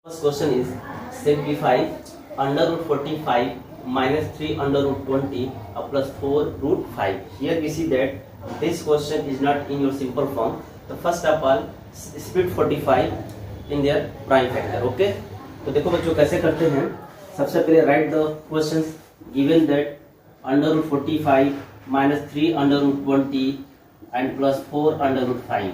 First question is simplify under root 45 minus 3 under root 20 plus 4 root 5. Here we see that this question is not in your simple form. So first of all split 45 in their prime factor. Okay, तो देखो बच्चों कैसे करते हैं. सबसे पहले write the questions given that under root 45 minus 3 under root 20 and plus 4 under root 5.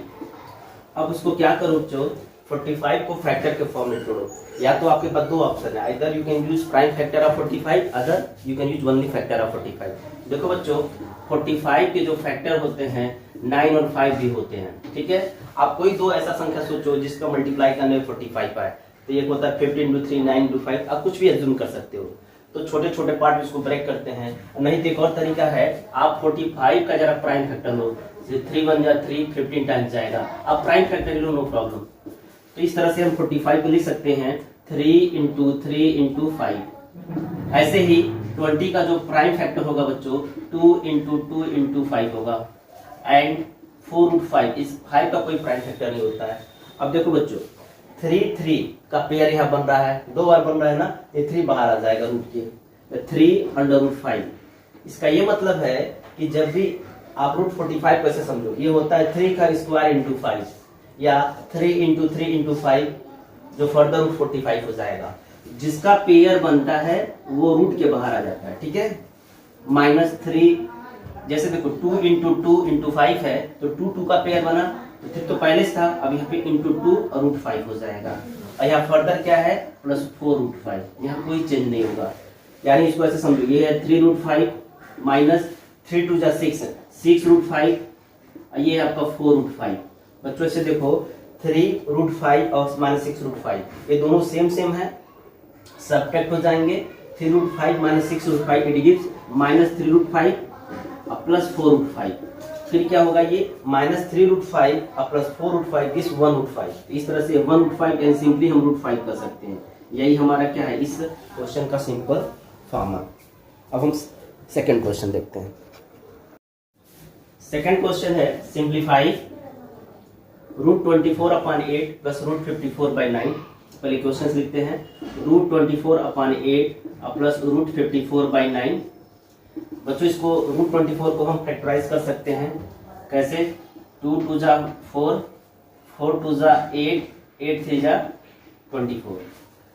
अब उसको क्या करो बच्चों, 45 को फैक्टर के फॉर्म में जोड़ो. या तो आपके पास दो ऑप्शन है, either you can use prime factor of 45, other you can use only factor of 45. देखो बच्चों 45 के जो फैक्टर होते हैं 9 और 5 भी होते हैं. ठीक है, आप कोई दो ऐसा संख्या सोचो जिसका मल्टीप्लाई करने में 45 आए. तो एक होता है 15 into 3, 9 into 5. आप कुछ भी एज्यूम कर सकते हो. तो छोटे छोटे पार्ट इसको ब्रेक करते हैं. नहीं तो एक और तरीका है, आप 45 का जरा प्राइम फैक्टर लो. 3 1 जा 3, 15 टाइम्स जाएगा. आप प्राइम फैक्टर लो, नो प्रॉब्लम. तो इस तरह से हम 45 को लिख सकते हैं 3 into 3 into 5. ऐसे ही 20 का जो प्राइम फैक्टर होगा बच्चों 2 into 2 into 5 होगा. एंड 4 root 5, इस 5 का कोई प्राइम फैक्टर नहीं होता है. अब देखो बच्चों 3 3 का पेयर यहाँ बन रहा है, दो बार बन रहा है ना, ये 3 बाहर आ जाएगा रूट के. 3 under root 5. इसका ये मतलब है कि जब भी आप रूट 45 कैसे समझो, ये होता है 3 का स्क्वायर इंटू 5 या 3 into 3 into 5 जो फर्दर रूट 45 हो जाएगा. जिसका पेयर बनता है वो रूट के बाहर आ जाता है. ठीक है, -3 जैसे देखो 2 into 2 into 5 है तो 2 2 का पेयर बना, तो फिर तो पहले से था, अब यहाँ पे into 2 और रूट 5 हो जाएगा. और यहाँ फर्दर क्या है +4 रूट 5. यहाँ कोई चेंज नहीं होगा. यानी इसको ऐसे समझो, ये है 3 रूट 5 माइनस 3 2 जा 6 रूट 5, ये है आपका 4 रूट 5. बच्चों ऐसे देखो 3 रूट 5 और -6 रूट 5 ये दोनों सेम सेम है, सब्ट्रैक्ट हो जाएंगे. 3 root 5 minus 6 root 5 it gives -3 root 5 plus 4 root 5. फिर क्या होगा, ये -3 root 5 plus 4 root 5 this 1 root 5. इस तरह से 1 रूट 5 कैन सिंपली हम रूट 5 कर सकते हैं. यही हमारा क्या है इस क्वेश्चन का सिंपल फॉर्म. अब हम सेकंड क्वेश्चन देखते हैं. सेकंड क्वेश्चन है सिंप्लीफाई रूट 24/8 प्लस रूट 54/9. पहले क्वेश्चन लिखते हैं. Root 24/8 plus root 54/9. बच्चों इसको रूट 24 को हम फैक्टराइज कर सकते हैं. कैसे, 2 2 जा 4, 4 2 जा 8, 8 3 जा 24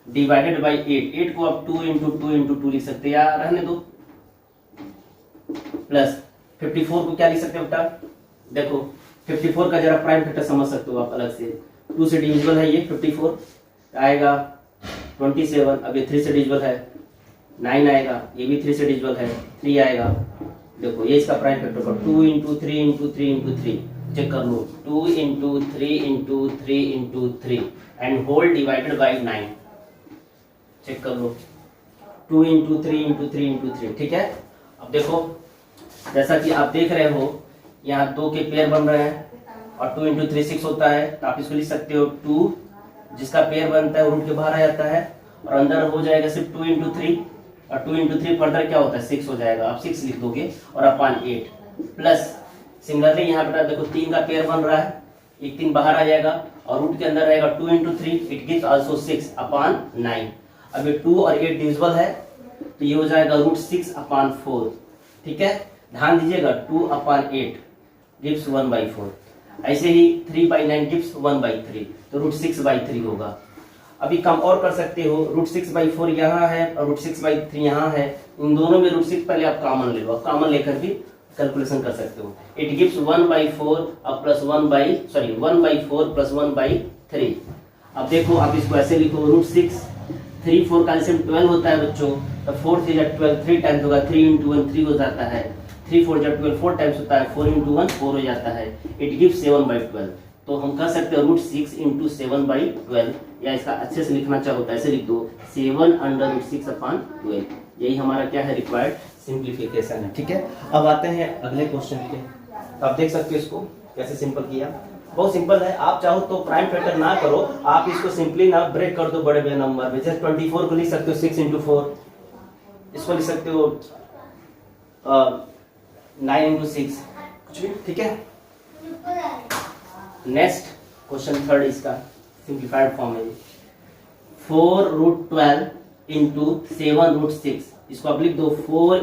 डिवाइडेड बाई 8. 8 को आप 2 into 2 into 2 लिख सकते हैं, या रहने दो. प्लस 54 को क्या लिख सकते हैं बेटा, देखो 54 का जरा प्राइम फैक्टर समझ सकते हो आप अलग से. 2 से डिविजिबल है ये 54 आएगा 27. अब ये 3 से डिविजिबल है 9 आएगा, ये भी 3 से डिविजिबल है 3 आएगा. देखो ये इसका प्राइम फैक्टर का 2 into 3 into 3 into 3 चेक कर लो. 2 into 3 into 3 into 3 and whole divided by 9 check कर लो. 2 into 3 into 3 into 3. ठीक है, अब देखो जैसा कि आप देख रहे हो यहाँ 2 के पेयर बन रहे हैं और 2 into 3 6 होता है. तो आप इसको लिख सकते हो 2 जिसका पेयर बनता है रूट के बाहर आ जाता है और अंदर हो जाएगा सिर्फ 2 into 3 और 2 into 3 फर्दर क्या होता है 6 हो जाएगा. आप 6 लिख दोगे और अपॉन 8 प्लस सिमिलरली यहाँ पर देखो 3 का पेयर बन रहा है, एक 3 बाहर आ जाएगा और रूट के अंदर रहेगा 2 into 3 it gives also 6 upon 9. अब ये 2 और 8 डिविजिबल है तो ये हो जाएगा रूट 6 अपॉन 4. ठीक है, ध्यान दीजिएगा 2 अपॉन 8 गिव्स 1/4. ऐसे ही 3/9 गिव्स 1/3, तो रूट 6/3 होगा. अभी कम और कर सकते हो, रूट 6/4 यहाँ है और रूट 6/3 यहाँ है. इन दोनों में रूट 6 पहले आप कॉमन ले लो, कॉमन लेकर भी कैलकुलेशन कर सकते हो. It gives 1/4 plus 1/4 plus 1/3. अब देखो आप इसको ऐसे लिखो, रूट 6 3 4 का एलसीएम 12 होता है बच्चों. तो 4 3 जा 12 3 टाइम्स होगा, 3 into 1 3 हो जाता है. 3 4 जा 12 4 टाइम्स होता है, 4 into 1 4 हो जाता है. It gives 7/12. तो हम कह सकते हैं रूट 6 into 7/12, या इसका अच्छे से लिखना चाहो तो ऐसे लिख दो 7 under root 6/12. यही हमारा क्या है रिक्वायर्ड सिंप्लीफिकेशन है. ठीक है, अब आते हैं अगले क्वेश्चन पे. तो आप देख सकते हो इसको कैसे सिंपल किया. बहुत सिंपल है. आप चाहो तो प्राइम फैक्टर ना करो, आप इसको सिंपली ना ब्रेक कर दो बड़े बड़े नंबर में. जैसे 24 को लिख सकते हो 6 into 4, इसको लिख सकते हो 9 into 6, कुछ भी. ठीक है, नेक्स्ट क्वेश्चन थर्ड इसका सिंप्लीफाइड फॉर्म है. 4√12 इंटू 7√6, इसको आप लिख दो 4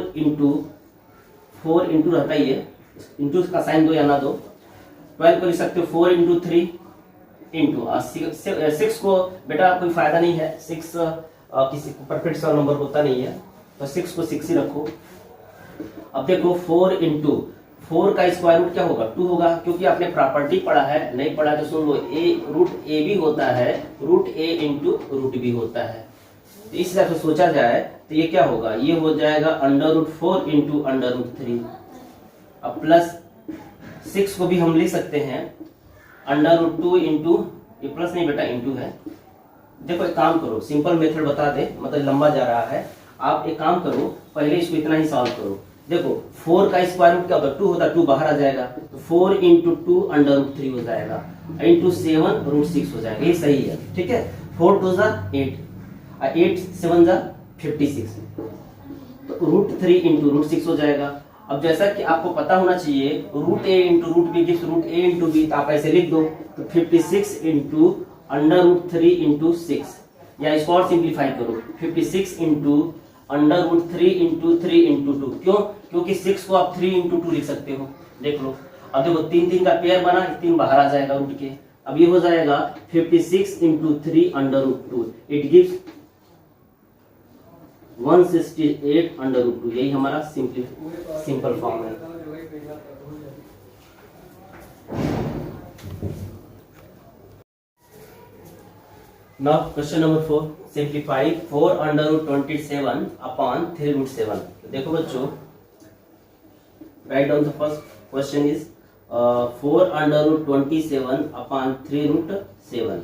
इंटू रहता ही है, इंटू का साइन दो या ना दो, 12 को लिख सकते हो 4 इंटू 3 इंटू 6 को बेटा कोई फायदा नहीं है, 6 किसी को परफेक्ट सा नंबर होता नहीं है, तो 6 को 6 ही रखो। अब देखो 4 इंटू 4 का स्क्वायर रूट क्या होगा 2 होगा, क्योंकि आपने प्रॉपर्टी पढ़ा है, नहीं पढ़ा तो सुन लो, रूट ए भी होता है, रूट ए इंटू रूट भी होता है। तो इस हिसाब से सोचा जाए तो ये क्या होगा, ये हो जाएगा √4 इंटू √3। अब प्लस 6 को भी हम लिख सकते हैं √2 इंटू, ये प्लस नहीं बेटा इंटू है। देखो एक काम करो, सिंपल मेथड बता दे, मतलब लंबा जा रहा है, आप एक काम करो पहले इसको इतना ही सॉल्व करो। देखो 4 का स्क्वायर रूट क्या होता है 2 होता है, 2 बाहर आ जाएगा, तो 4 इंटू 2 √3 हो जाएगा, इंटू 7√6 हो जाएगा, ये सही है, ठीक है। 4 2 8, 8 7 56, तो √3 इंटू √6 हो जाएगा। अब जैसा कि आपको पता होना चाहिए रूट ए into root B gives root ए इंटू बी, तो आप ऐसे लिख दो, तो 56 इंटू √3 इंटू 6, या इसको और सिंप्लीफाई करो 56 इंटू √3 इंटू 3 इंटू 2, क्यों, क्योंकि 6 को आप 3 इंटू 2 लिख सकते हो, देख लो। अब देखो 3 का पेयर बना, 3 बाहर आ जाएगा रूट के, अब ये हो जाएगा 56 इंटू 3 √2, इट गिव्स 168 √2, यही हमारा सिंपल फॉर्म है। Now question number 4, simplify 4√27 upon 3√7। देखो बच्चों, write down the first question is 4√27 upon 3√7।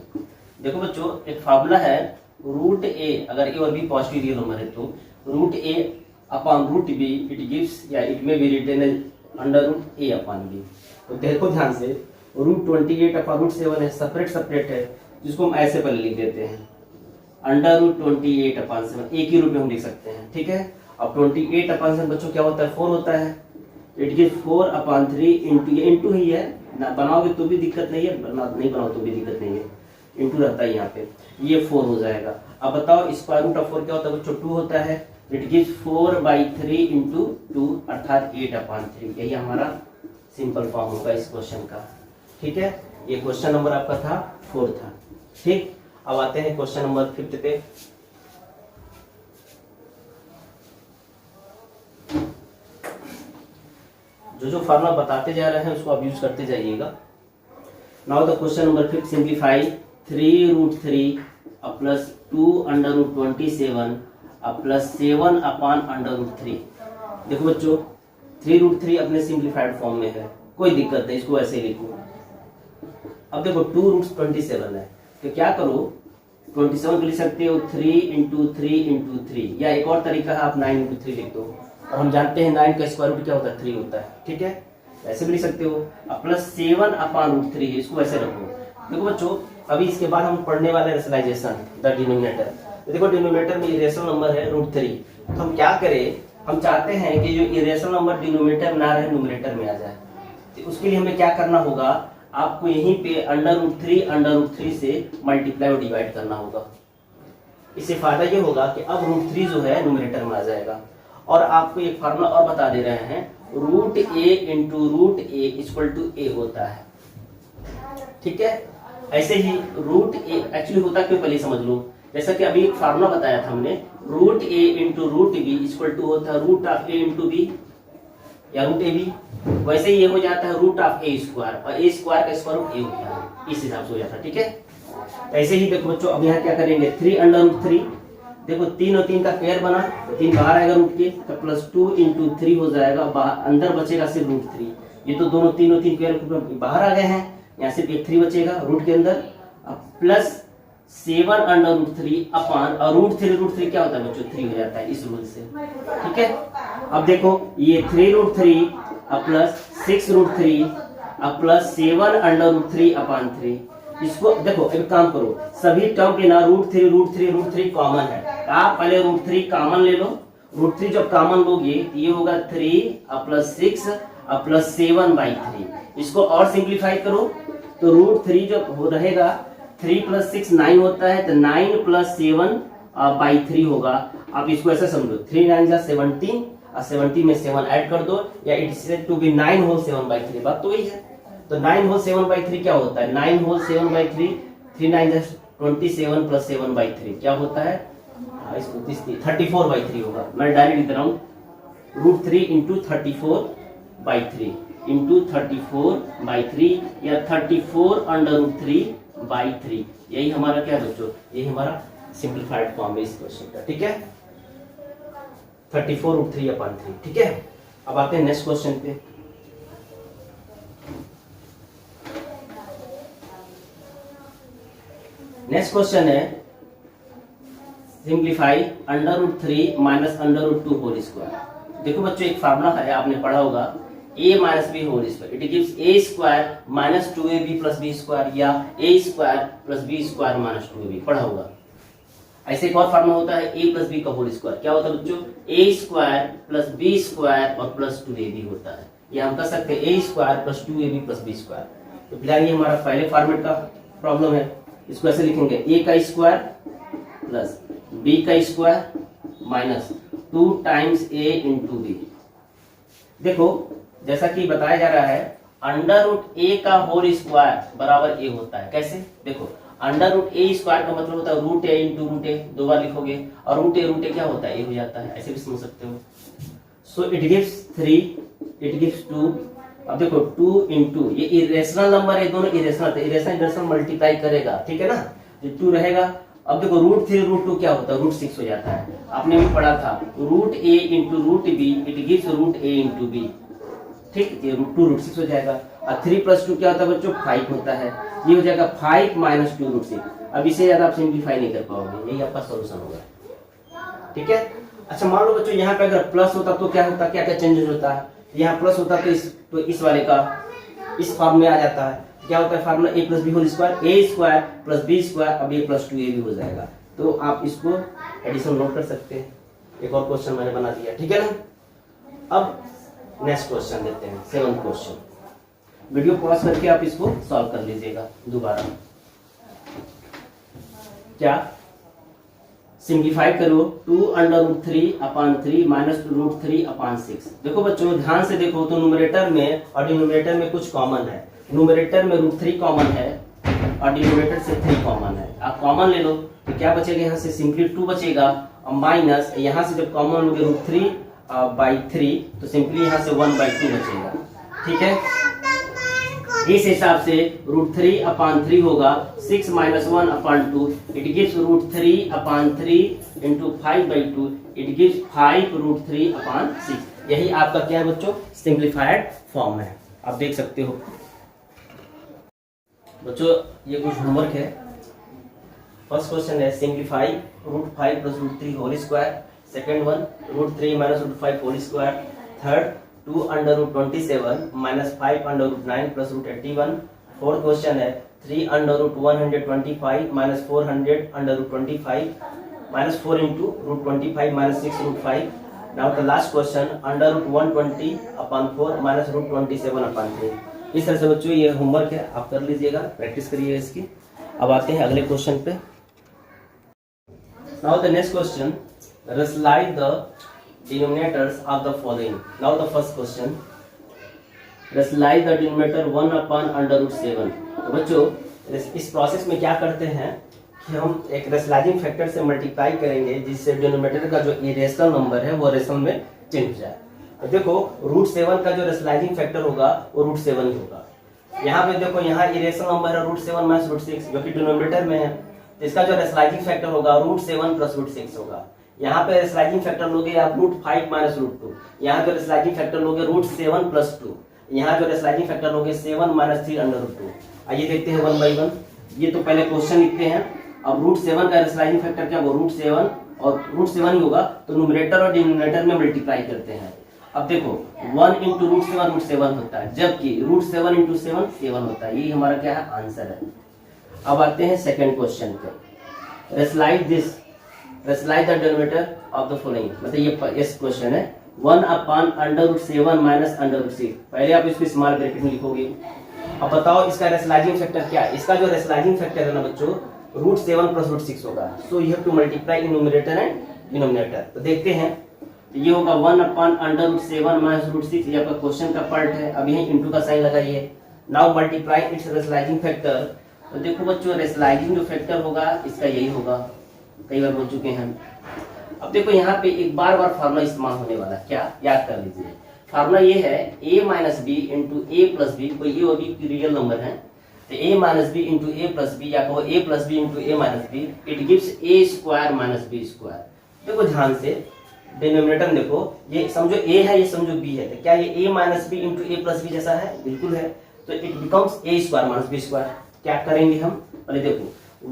देखो बच्चों एक फार्मूला है, रूट ए अगर ए और बी पॉजिटिव रियल नंबर है तो root a upon root b it gives, या it may be written as √a upon b. तो देखो ध्यान से, √28 अपॉन √7 है, सेपरेट है, जिसको हम ऐसे पहले लिख देते हैं √28 अपॉन 7, एक ही रूप में हम लिख सकते हैं, ठीक है। अब 28 अपॉन 7 बच्चों क्या होता है 4 होता है, इट गिव्स 4 अपॉन 3 इंटू, ये इंटू ही है ना, बनाओगे तो भी दिक्कत नहीं है, नहीं बनाओ तो भी दिक्कत नहीं है, इंटू रहता है यहाँ पे, ये 4 हो जाएगा। अब बताओ स्क्वायर रूट ऑफ 4 क्या होता है बच्चों 2 होता है, इट गिव्स 4/3 इंटू 2 अर्थात 8/3, यही हमारा सिंपल फॉर्म होगा इस क्वेश्चन का, ठीक है। ये क्वेश्चन नंबर आपका था 4 था, ठीक। अब आते हैं क्वेश्चन नंबर 5 पे। जो फार्मूला बताते जा रहे हैं उसको आप यूज करते जाइएगा। Now the question number 5, simplify 3√3 plus 2 √27 plus 7 upon √3। देखो बच्चों 3√3 अपने सिंप्लीफाइड फॉर्म में है, कोई दिक्कत नहीं, इसको ऐसे लिखो। अब देखो 2√27 है, तो क्या करो 27 को लिख सकते हो 3 इंटू 3 इंटू 3, या एक और तरीका है आप 9 इंटू 3 लिख दो, और हम जानते हैं 9 का स्क्वायर रूट क्या होता है 3 होता है, ठीक है, ऐसे भी लिख सकते हो। अब प्लस 7 अपॉन √3 इसको ऐसे रखो। देखो बच्चों अभी इसके बाद हम पढ़ने वाले रेशनलाइजेशन द डिनोमिनेटर। तो देखो डिनोमिनेटर में इरेशनल नंबर है √3, तो हम क्या करें, हम चाहते हैं कि जो इरेशनल नंबर डिनोमिनेटर में ना रहे न्यूमरेटर में आ जाए, तो उसके लिए हमें क्या करना होगा, आपको यहीं पे √3 से मल्टीप्लाई और डिवाइड करना होगा। इससे फायदा ये होगा कि अब √3 जो है न्यूमरेटर में आ जाएगा। और आपको एक फार्मूला और बता दे रहे हैं, root A into root A equal to A होता है, ठीक है। ऐसे ही रूट ए एक्चुअली होता क्यों पहले समझ लो, जैसा कि अभी एक फार्मूला बताया था हमने, root A into root b equal to होता है root of a into b या रूट ए बी, वैसे ही ये हो जाता है रूट ऑफ ए स्क्वायर, और ए स्क्वायर का स्क्वायर रूट ए होता है, इस हिसाब से हो जाता है, ठीक है। ऐसे ही देखो बच्चों अब यहाँ क्या करेंगे 3√3, देखो 3 और 3 का पेयर बना, तो 3 बाहर आएगा रूट के, तो प्लस 2 इंटू 3 हो जाएगा, अंदर बचेगा सिर्फ √3। ये तो दोनों 3 और 3 पेयर बाहर आ गए हैं, यहाँ सिर्फ एक 3 बचेगा रूट के अंदर। अब प्लस 7√3 अपॉन, और √3 क्या होता है बच्चों 3 हो जाता है इस रूल से, ठीक है। अब देखो ये 3√3 प्लस 6√3 प्लस 7√3 अपॉन 3, इसको देखो एक काम करो, सभी टर्म के ना √3 कॉमन है, आप पहले √3 कॉमन ले लो, √3 जब कॉमन लोगे ये होगा 3 प्लस 6 प्लस 7/3, इसको और सिंप्लीफाई करो तो √3 जब हो रहेगा 3 प्लस 6 9 होता है, तो 9 प्लस 7 बाई 3 होगा। आप इसको ऐसा समझो, 3 9 जा 17 और 70 में 7 ऐड कर दो, या it is to be 9 whole 7 by 3, बात तो वही है। तो 9 होल 7 बाई 3 क्या होता है, 9 होल 7 बाई 3, 3 9 जा 27 प्लस 7 बाई 3 क्या होता है, इसको 34 बाई 3 होगा। मैं डायरेक्ट लिख रहा हूँ √3 इंटू 34 बाई 3 इंटू 34 बाई 3 या 34 अंडर √3 बाई 3। यही हमारा क्या बच्चों, यही हमारा सिंप्लीफाइड फॉर्म है इस क्वेश्चन का, ठीक है। 34√3/3, ठीक है। अब आते हैं नेक्स्ट क्वेश्चन पे। नेक्स्ट क्वेश्चन है सिंप्लीफाई √3 माइनस √2 होल स्क्वायर। देखो बच्चों, एक फार्मूला है, आपने पढ़ा होगा, a minus b whole square it gives a square minus 2ab plus b square, या a square plus b square minus 2ab, पढ़ा होगा। ऐसे एक और फार्मूला होता है a प्लस बी का होल स्क्वायर, क्या होता है बच्चों, a square plus b square और प्लस 2ab होता है। ये हम कर सकते हैं a square plus 2ab plus b square. तो फिलहाल ये हमारा पहले फॉर्मेट का प्रॉब्लम है, इसको ऐसे लिखेंगे a का स्क्वायर प्लस b का square minus 2 times a into b. देखो जैसा कि बताया जा रहा है, √a का होल स्क्वायर बराबर a होता है। कैसे, देखो √a स्क्वायर का मतलब होता है √a इंटू √a, दो बार लिखोगे, और √a क्या होता है, a हो जाता है, ऐसे भी समझ सकते हो। So it gives 3, it gives 2। अब देखो 2 इंटू, ये इरेशनल नंबर है, दोनों इरेशनल थे, इरेशनल मल्टीप्लाई करेगा, ठीक है ना, ये 2 रहेगा। अब देखो √3 √2 क्या होता है, √6 हो जाता है। आपने भी पढ़ा था √a into √b it gives √a into b, ठीक, ये √2 √6 हो जाएगा। और 3 प्लस 2 क्या होता है बच्चों, 5 होता है, ये हो जाएगा 5 माइनस 2 √6। अब इसे ज्यादा आप सिंप्लीफाई नहीं कर पाओगे, यही आपका सोल्यूशन होगा, ठीक है। अच्छा मान लो बच्चों, यहाँ पे अगर प्लस होता तो क्या होता, क्या क्या चेंजेस होता है, यहाँ प्लस होता तो इस वाले का इस फॉर्म में आ जाता है। क्या होता है formula, a plus b whole square, a square plus b square, अब a प्लस 2a भी हो जाएगा। तो आप इसको एडिशन नोट कर सकते हैं। एक और क्वेश्चन मैंने बना दिया, ठीक है ना। अब नेक्स्ट क्वेश्चन देते हैं, 7th क्वेश्चन। वीडियो पॉज करके आप इसको सॉल्व कर लीजिएगा दोबारा। क्या, सिंप्लीफाई करो 2√3/3 माइनस √3/6। देखो बच्चों ध्यान से देखो, तो न्यूमरेटर में और डिनोमिनेटर में कुछ कॉमन है। न्यूमरेटर में √3 कॉमन है और डिनोमिनेटर से 3 कॉमन है। आप कॉमन ले लो तो क्या बचेगा, यहाँ से सिंपली 2 बचेगा, और माइनस यहाँ से जब कॉमन लोगे √3/3 तो सिंपली यहाँ से 1/2 बचेगा, ठीक है। इस हिसाब से √3/3 होगा 6 minus 1/2, it gives √3/3 into 5/2, it gives 5√3/6। यही आपका क्या है बच्चों, सिंप्लीफाइड फॉर्म है, आप देख सकते हो। बच्चों ये कुछ होमवर्क है। फर्स्ट क्वेश्चन है simplify √5 plus √3 whole square. Second one √3 minus √5 whole square. Third 2 under √27 minus 5 under √9 plus √81। Fourth question है 3 under √125 minus 400 under √25 minus 4 into √25 minus 6 √5। Now the last question under √120/4 minus √27/3। इस तरह से बच्चों ये homework है, आप कर लीजिएगा, प्रैक्टिस करिए इसकी। अब आते हैं अगले क्वेश्चन पे। Now the next question, right the denominators of the following. Now the first question, right the denominator 1/√7। तो बच्चों इस प्रोसेस में क्या करते हैं कि हम एक रेशनलाइजिंग फैक्टर से मल्टीप्लाई करेंगे, जिससे डिनोमिनेटर का जो इरेशनल नंबर है वो रेशनल में चेंज हो जाए। तो देखो √7 का जो रेशनलाइजिंग फैक्टर होगा वो √7 ही होगा। यहाँ पे देखो, यहाँ इरेशनल नंबर है √7 माइनस √6 जो कि डिनोमिनेटर में है, तो इसका जो रेशनलाइजिंग फैक्टर होगा √7 प्लस √6 होगा। यहाँ पे रेशनलाइजिंग फैक्टर लोगे आप √5 माइनस √2, यहाँ जो रेशनलाइजिंग फैक्टर लोगे √7 प्लस 2, यहाँ जो रेशनलाइजिंग फैक्टर लोगे 7 माइनस 3 अंडर √2। आइए देखते हैं 1 बाई 1। ये तो पहले क्वेश्चन लिखते हैं। अब √7 का रेशनलाइजिंग फैक्टर क्या होगा, √7 और √7 ही होगा, तो न्यूमरेटर और डिनोमिनेटर में मल्टीप्लाई करते हैं। अब देखो 1 इंटू √7 होता है, जबकि √7 इंटू 7 7 होता है। ये हमारा क्या है, आंसर है। अब आते हैं सेकंड क्वेश्चन पे। Rationalise the denominator of the following. मतलब ये इस क्वेश्चन है 1/√7 माइनस √6। पहले आप इसको स्मॉल ब्रैकेट में लिखोगे, अब बताओ इसका रेशनलाइजिंग फैक्टर क्या है। इसका जो रेशनलाइजिंग फैक्टर है ना बच्चों, √7 + √6 होगा। So you have to multiply in numerator and denominator. तो देखते हैं, तो ये होगा 1/√7 - √6। ये आपका क्वेश्चन का पार्ट है। अब यही इंटू का साइन लगाइए। Now multiply it's rationalising factor. तो देखो बच्चों, रेशनलाइजिंग जो फैक्टर होगा इसका यही होगा, कई बार बोल चुके हैं। अब देखो यहाँ पे एक बार फार्मूला इस्तेमाल होने वाला है, क्या याद कर लीजिए। फार्मूला ये है a - b × a + b। कोई a और b की रियल नंबर है, तो a - b × a + b, या कहो a + b × a - b, it gives a² - b²। देखो ध्यान से, डिनोमिनेटर में देखो, ये समझो a है, ये समझो b है, तो क्या ये a - b × a + b जैसा है? बिल्कुल है। तो इट बिकम्स a² - b²। क्या करेंगे हम? अरे देखो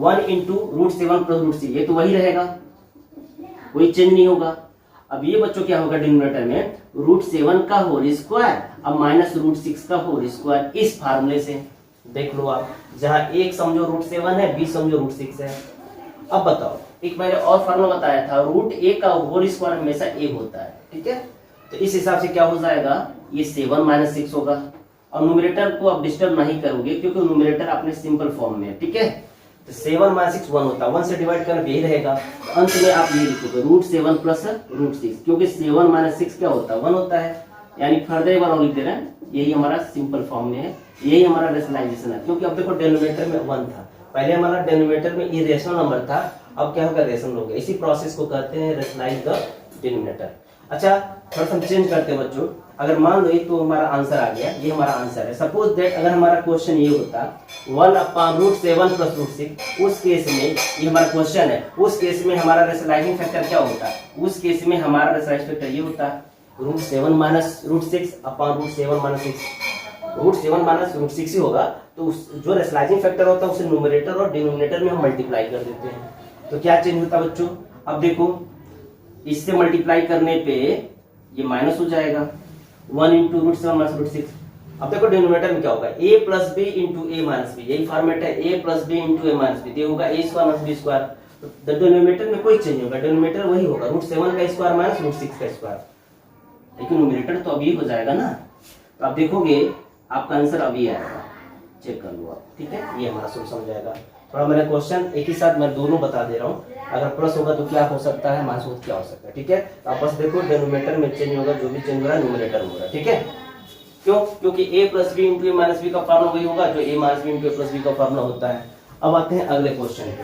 1 × √7 + √6, ये तो वही रहेगा, कोई चेंज नहीं होगा। अब ये बच्चों क्या होगा डिनोमिनेटर में, √7 का होल स्क्वायर अब -√6 का होल स्क्वायर। इस फार्मूले से देख लो आप, जहां एक समझो √7 है, b समझो √6 है। अब बताओ, एक मैंने और फार्मूला बताया था, √a का होल स्क्वायर हमेशा a होता है, ठीक है। तो इस हिसाब से क्या हो जाएगा, ये 7 - 6 होगा। और न्यूमरेटर को आप डिस्टर्ब नहीं करोगे क्योंकि न्यूमरेटर अपने सिंपल फॉर्म में है, ठीक है। तो 7 - 6 1 होता है, 1 से डिवाइड करना यही रहेगा। तो अंत में आप ये लिखोगे √7 + √6, क्योंकि 7 - 6 क्या होता है? 1 होता है। यानी फर्दर एक बार और लिख दे रहे हैं, यही हमारा सिंपल फॉर्म में है, यही हमारा रेशनलाइजेशन है। क्योंकि अब देखो डिनोमिनेटर में 1 था, पहले हमारा डिनोमिनेटर में इरेशनल नंबर था, अब क्या होगा, रेशनल हो गया। इसी प्रोसेस को कहते हैं रेशनलाइज द डिनोमिनेटर। अच्छा, थोड़ा सा हम चेंज करते हैं बच्चों। अगर मान लो ये तो हमारा आंसर आ गया, ये हमारा आंसर है। सपोज दैट अगर हमारा क्वेश्चन ये होता 1/√7 + √6, उस केस में, ये हमारा क्वेश्चन है, उस केस में हमारा रेशनलाइजिंग फैक्टर क्या होता? उस केस में हमारा रेशनलाइजिंग फैक्टर ये होता √7 - √6 /√7 - 6। √7 - √6 ही होगा। तो जो रेशनलाइजिंग फैक्टर होता है उसे न्यूमरेटर और डिनोमिनेटर में हम मल्टीप्लाई कर देते हैं। तो क्या चेंज होता है बच्चों? अब देखो, इससे मल्टीप्लाई करने पे ये माइनस हो जाएगा, 1 × √7 - √6। अब देखो डिनोमिनेटर में क्या होगा, a + b × a - b, यही फॉर्मेट है, a + b × a - b, ये होगा a² - b²। तो डिनोमिनेटर में कोई चेंज होगा, डिनोमिनेटर वही होगा, √7 का स्क्वायर - √6 का स्क्वायर। लेकिन न्यूमरेटर तो अभी हो जाएगा ना। तो आप देखोगे आपका आंसर अभी आएगा, चेक कर लो आप, ठीक है। ये हमारा सोल्यूशन हो जाएगा। थोड़ा मेरा क्वेश्चन एक ही साथ मैं दोनों बता दे रहा हूँ, अगर प्लस होगा तो क्या हो सकता है, माइनस होगा तो क्या हो सकता है, ठीक है। आप बस देखो डिनोमिनेटर में चेंज होगा, जो भी चेंज हो रहा है न्यूमरेटर में हो रहा है, ठीक है। क्यों? क्योंकि a + b × a - b का फॉर्मूला वही होगा जो a - b × a + b का फॉर्मूला होता है। अब आते हैं अगले क्वेश्चन पे।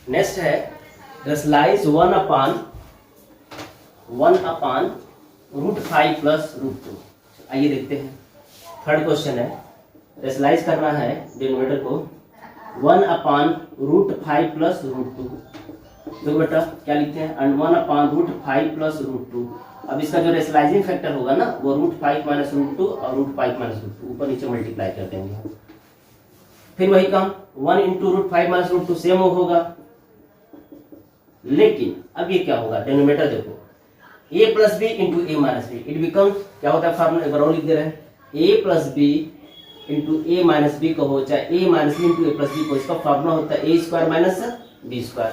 नेक्स्ट है रेशनलाइज 1/√5 + √2। आइए देखते हैं, थर्ड क्वेश्चन है, रेशनलाइज करना है डिनोमिनेटर को 1/√5 + √2। देखो बेटा क्या लिखते हैं, 1/√5 + √2। अब इसका जो रेशनलाइजिंग फैक्टर होगा ना, वो √5 - √2 और √5 - √2 ऊपर नीचे मल्टीप्लाई कर देंगे। फिर वही काम 1 × √5 - √2 सेम होगा। लेकिन अब ये क्या होगा, डिनोमिनेटर देखो, a + b × a - b, it becomes क्या होता है फॉर्मूला, एक बार और लिख दे रहे हैं, a + b × a - b कहो, चाहे a - b × a + b को, इसका फॉर्मूला होता है a² - b²।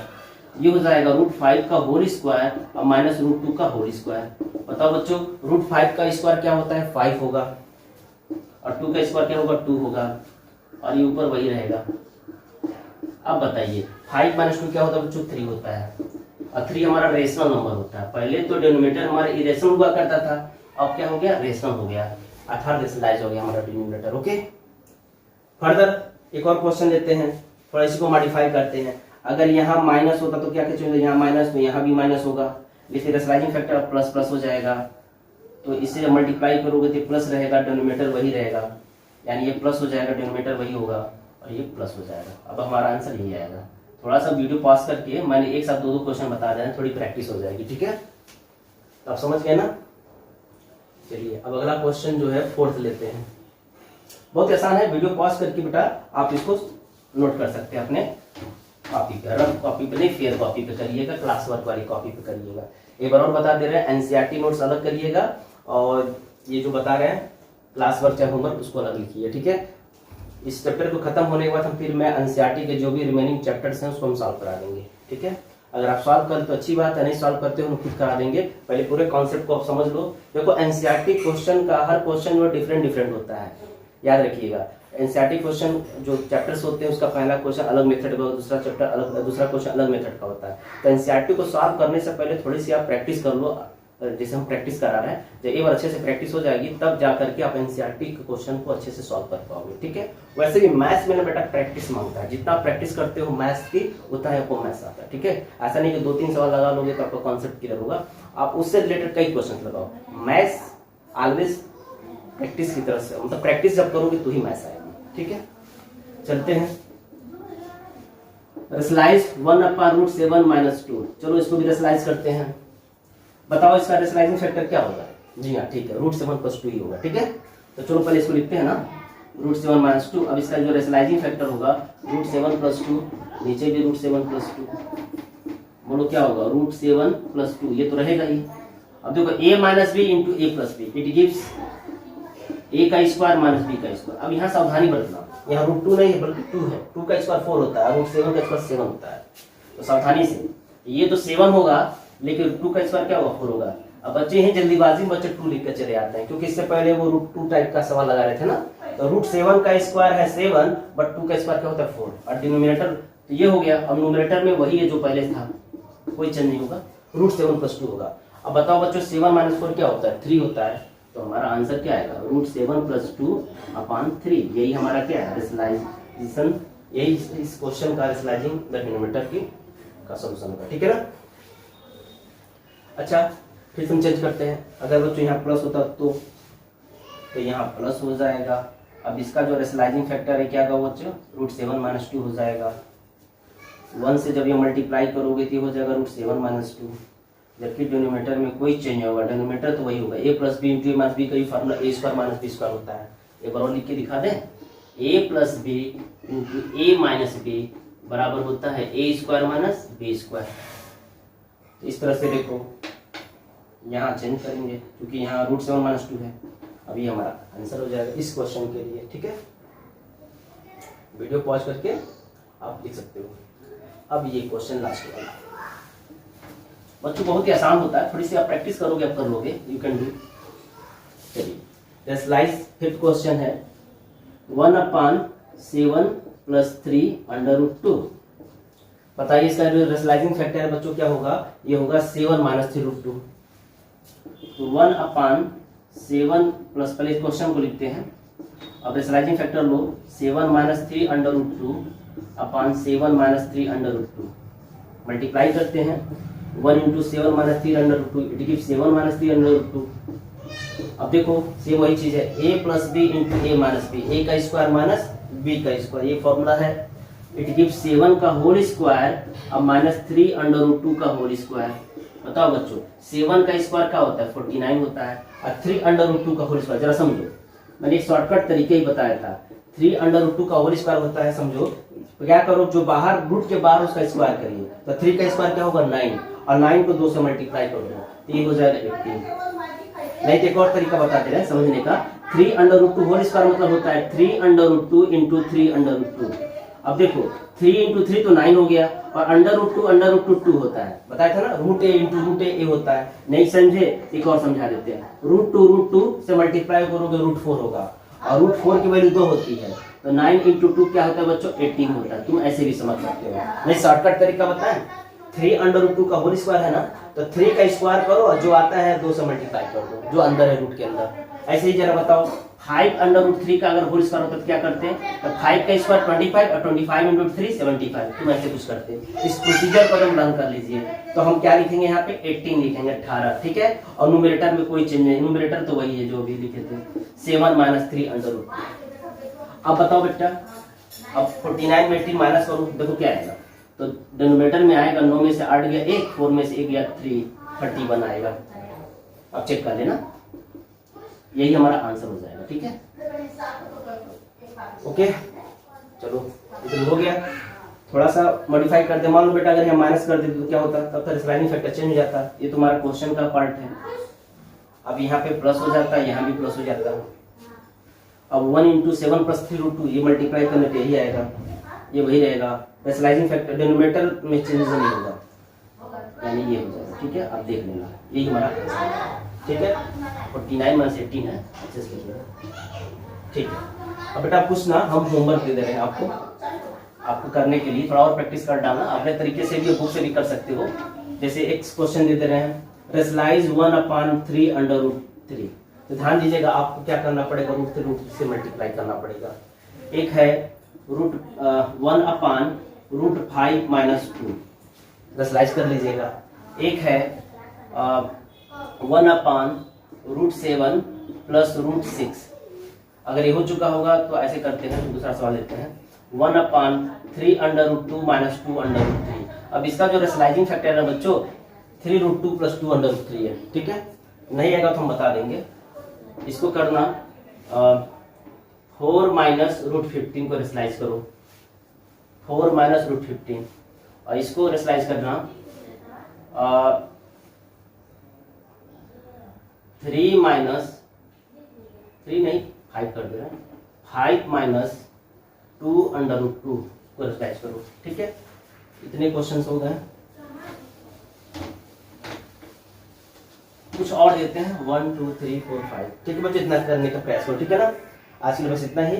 ये हो जाएगा √5 का होल स्क्वायर और -√2 का होल स्क्वायर। बताओ बच्चों, √5 का स्क्वायर क्या होता है, 5 होगा, और 2 का स्क्वायर क्या होगा, 2 होगा, और ये ऊपर वही रहेगा। अब बताइए 5 - 2 क्या होता है बच्चों, 3 होता है, और 3 हमारा रेशनल नंबर होता है। पहले तो डिनोमिनेटर हमारा इरेशनल हुआ करता था, अब क्या हो गया, रेशनल हो गया, अर्थात रेशनलाइज हो गया हमारा डिनोमिनेटर। ओके, फर्दर एक और क्वेश्चन लेते हैं, थोड़ा इसी को मॉडिफाई करते हैं। अगर यहाँ माइनस होता तो क्या चेंज होगा, यहाँ माइनस, तो यहाँ भी माइनस होगा, इसलिए रेशनलाइजिंग फैक्टर प्लस प्लस हो जाएगा। तो इससे जब मल्टीप्लाई करोगे तो प्लस रहेगा, डिनोमिनेटर वही रहेगा, यानी ये प्लस हो जाएगा, डिनोमिनेटर वही होगा, और ये प्लस हो जाएगा। अब हमारा आंसर यही आएगा। थोड़ा सा वीडियो पॉज करके मैंने एक साथ दो क्वेश्चन बता रहे हैं, थोड़ी प्रैक्टिस हो जाएगी, ठीक है। तो आप समझ गए ना। चलिए अब अगला क्वेश्चन जो है फोर्थ लेते हैं, बहुत आसान है, वीडियो पॉज करके बेटा आप इसको नोट कर सकते हैं अपने कॉपी पे, रफ कॉपी पे नहीं, फेयर कॉपी पे करिएगा, क्लास वर्क वाली कॉपी पे करिएगा। एक बार और बता दे रहे हैं, एनसीईआरटी नोट्स अलग करिएगा, और ये जो बता रहे हैं क्लास वर्क चाहे होमवर्क उसको अलग लिखिए, ठीक है। इस चैप्टर को खत्म होने के बाद हम फिर मैं एनसीईआरटी के जो भी रिमेनिंग चैप्टर्स हैं उसको हम सॉल्व करा देंगे, ठीक है। अगर आप सॉल्व करते तो अच्छी बात है, नहीं सॉल्व करते हो हम खुद करा देंगे। पहले पूरे कॉन्सेप्ट को आप समझ लो। देखो एनसीईआरटी क्वेश्चन का हर क्वेश्चन जो डिफरेंट होता है, याद रखिएगा। एनसीईआरटी क्वेश्चन जो चैप्टर्स होते हैं उसका पहला क्वेश्चन अलग मेथड का, दूसरा चैप्टर अलग, दूसरा क्वेश्चन अलग मेथड का होता है। तो एनसीईआरटी को सॉल्व करने से पहले थोड़ी सी आप प्रैक्टिस कर लो, जैसे हम प्रैक्टिस करा रहे हैं। जब एक बार अच्छे से प्रैक्टिस हो जाएगी तब जा करके आप एनसीईआरटी के क्वेश्चन को अच्छे से सॉल्व कर पाओगे, ठीक है। वैसे भी मैथ्स में ना बेटा प्रैक्टिस मांगता है, जितना प्रैक्टिस करते हो मैथ्स की उतना ही आपको मैथ्स आता है, ठीक है। ऐसा नहीं कि 2-3 सवाल लगा लोगे तो आपका कॉन्सेप्ट क्लियर होगा, आप उससे रिलेटेड कई क्वेश्चन लगाओ। मैथ्स ऑलवेज प्रैक्टिस की तरफ से, मतलब प्रैक्टिस जब करोगे तो ही मैथ्स आएगा, ठीक है। चलते हैं, रेशनलाइज 1/√7 - 2। चलो इसको भी रेशनलाइज करते हैं। बताओ इसका रेशनलाइजिंग फैक्टर क्या होगा? जी हाँ ठीक है, √7 + 2 ही होगा, ठीक है। तो चलो पहले इसको लिखते हैं ना, √7 - 2। अब इसका जो रेशनलाइजिंग फैक्टर होगा √7 + 2, नीचे भी √7 + 2। बोलो क्या होगा? √7 + 2, ये तो रहेगा ही। अब देखो a - b × a + b, it gives a² - b²। अब यहाँ सावधानी बरतना, यहाँ √2 नहीं है बल्कि 2 है। 2 का स्क्वायर 4 होता है, √7 का स्क्वायर 7 होता है। तो सावधानी से, ये तो 7 होगा लेकिन 2 का स्क्वायर क्या होगा? 4 होगा। अब बच्चे हैं जल्दीबाजी में बच्चे 2 लिख कर चले आते हैं, क्योंकि इससे पहले वो √2 टाइप का सवाल लगा रहे थे ना। तो √7 का स्क्वायर है 7, बट 2 का स्क्वायर क्या होता है? 4। और डिनोमिनेटर तो ये हो गया। अब न्यूमरेटर में वही है जो पहले था, कोई चेंज नहीं होगा, √7 + 2 होगा। अब बताओ बच्चों 7 - 4 क्या होता है? 3 होता है। तो हमारा आंसर क्या आएगा? √7 + 2/3। यही हमारा क्या है? रेशनलाइजेशन, यही इस क्वेश्चन का रेशनलाइजिंग द डिनोमिनेटर की का सॉल्यूशन होगा, ठीक है ना। अच्छा फिर हम चेंज करते हैं। अगर बच्चों यहाँ प्लस होता तो यहाँ प्लस हो जाएगा। अब इसका जो रेशनलाइजिंग फैक्टर है क्या होगा बच्चों? √7 - 2 हो जाएगा। 1 से जब ये मल्टीप्लाई करोगे तो हो जाएगा √7 - 2, जबकि डिनोमिनेटर में कोई चेंज नहीं होगा। डिनोमिनेटर तो वही होगा, a + b × a - b का ही फार्मूला a² - b² होता है। एक बार और लिख के दिखा दें, a + b × a - b बराबर होता है a² - b²। इस तरह से देखो, यहाँ चेंज करेंगे क्योंकि यहाँ √7 - 2 है। अभी हमारा आंसर हो जाएगा इस क्वेश्चन के लिए, ठीक है। वीडियो पॉज करके आप लिख सकते हो। अब ये क्वेश्चन लास्ट वाला बच्चों बहुत ही आसान होता है, थोड़ी सी आप प्रैक्टिस करोगे आप कर लोगे, यू कैन डू। चलिए रेशनलाइज, फिफ्थ क्वेश्चन है 1/7 + 3/√2। बताइए इसका जो रेशनलाइजिंग फैक्टर है बच्चों क्या होगा? ये होगा 7 - 3√2। तो 1/7 प्लस, पहले क्वेश्चन को लिखते हैं। अब रेशनलाइजिंग फैक्टर लो, 7 - 3/√2/7 - 3/√2 मल्टीप्लाई करते हैं। 1 × 7 - 3/√2, इट गिव्स 7 - 3/√2। अब देखो सेम वही चीज है, a + b × a - b, a का स्क्वायर माइनस b का स्क्वायर, ये फॉर्मूला है। इट गिव्स 7 का होल स्क्वायर अब -3/√2 का होल स्क्वायर। बताओ बच्चों 7 का स्क्वायर क्या होता है? 49 होता है। और 3/√2 का होल स्क्वायर, जरा समझो, मैंने एक शॉर्टकट तरीके ही बताया था। 3/√2 का होल स्क्वायर होता है, समझो क्या करो, जो बाहर रूट के बाहर उसका स्क्वायर करिए। तो 3 का स्क्वायर क्या होगा? 9, और 9 को 2 से मल्टीप्लाई कर दो तो ये हो जाएगा 18। नहीं तो एक और तरीका बताते हैं समझने का। 3/√2 होल स्क्वायर मतलब होता है 3/√2 × 3/√2। अब देखो 3 × 3 तो 9 हो गया, और √2 2 होता है, बताया था ना, √a × √a होता है। नहीं समझे एक और समझा देते हैं, √2 से मल्टीप्लाई करोगे √4 होगा, और √4 की वैल्यू 2 होती है। तो 9 × 2 क्या होता है बच्चों? 18 होता है। तुम ऐसे भी समझ सकते हो। नहीं शॉर्टकट तरीका बताएं, 3/√2 का होल स्क्वायर है ना, तो 3 का स्क्वायर करो और जो आता है 2 से मल्टीप्लाई कर दो, जो अंदर है रूट के अंदर। ऐसे ही जरा बताओ 5/√3 का अगर होल स्क्वायर होता तो क्या करते हैं? तो 5 का स्क्वायर 25, और 25 × 3 75। तुम ऐसे कुछ करते हैं। इस प्रोसीजर को हम लर्न कर लीजिए। तो हम क्या लिखेंगे यहाँ पे? 18 लिखेंगे, 18, ठीक है। और न्यूमरेटर में कोई चेंज नहीं, न्यूमरेटर तो वही है जो अभी लिखे थे, 7 - 3/√2। अब बताओ बेटा, अब 49 में 18 माइनस करो, देखो क्या आएगा? तो डिनोमिनेटर में आएगा 9 में से 8 गया 1, 4 में से 1 गया 3, 31 आएगा। अब चेक कर लेना, यही हमारा आंसर हो जाएगा, ठीक है। ओके चलो इतना हो गया। थोड़ा सा मॉडिफाई कर दे, मान लो बेटा अगर हम माइनस कर देते तो क्या होता? तब तक रेशनलाइजिंग फैक्टर चेंज हो जाता। ये तुम्हारा क्वेश्चन का पार्ट है। अब यहाँ पे प्लस हो जाता है, यहाँ भी प्लस हो जाता है। अब 1 × 7 + 3√2 ये मल्टीप्लाई करने पे यही आएगा, ये वही रहेगा। रेशनलाइजिंग फैक्टर डिनोमिनेटर में चेंज नहीं होगा। यानी ये हो जाएगा। ठीक है, आप देख लेना, यही हमारा आंसर है। ठीक है, 49 माइनस 18 है, अच्छे से लिखिएगा। ठीक है, अब बेटा कुछ ना हम होमवर्क दे रहे हैं आपको करने के लिए, थोड़ा और प्रैक्टिस कर डालना। अपने तरीके से भी बुक से भी कर सकते हो। जैसे एक क्वेश्चन दे रहे हैं, रेशनलाइज 1/3 अंडर रूट 3। तो ध्यान दीजिएगा, आपको क्या करना पड़ेगा, रूट से मल्टीप्लाई करना पड़ेगा। एक है रूट 1/√5 माइनस 2, रेशनलाइज कर लीजिएगा। एक है 1/√7 प्लस √6। अगर ये हो चुका होगा तो ऐसे करते हैं, दूसरा सवाल लेते हैं, 1/3 अंडर√2 माइनस 2 अंडर√3। अब इसका जो रेशनलाइजिंग फैक्टर है बच्चों 3√2 प्लस 2 अंडर√3 है। ठीक है, नहीं आएगा तो हम बता देंगे। इसको करना 4 माइनस √15 को रेशनलाइज करो, 4 माइनस √15, और इसको रेशनलाइज करना 3 माइनस 3 नहीं 5 कर दे रहे हैं, 5 माइनस 2 अंडर√2 को रेशनलाइज करो। ठीक है, इतने क्वेश्चंस हो गए। कुछ और देते हैं 1 2 3 4 5। ठीक है बच्चे, इतना करने का प्रयास करो। ठीक है ना, आज के लिए बस इतना ही।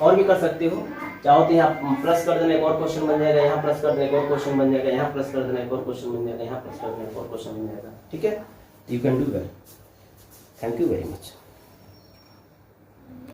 और भी कर सकते हो, चाहो तो यहाँ प्लस कर देना एक और क्वेश्चन बन जाएगा, यहाँ प्लस कर देना एक और क्वेश्चन बन जाएगा, यहाँ प्लस कर देना एक और क्वेश्चन बन जाएगा, यहाँ प्लस कर देना एक और क्वेश्चन बन जाएगा। ठीक है, you can do well. Thank you very much.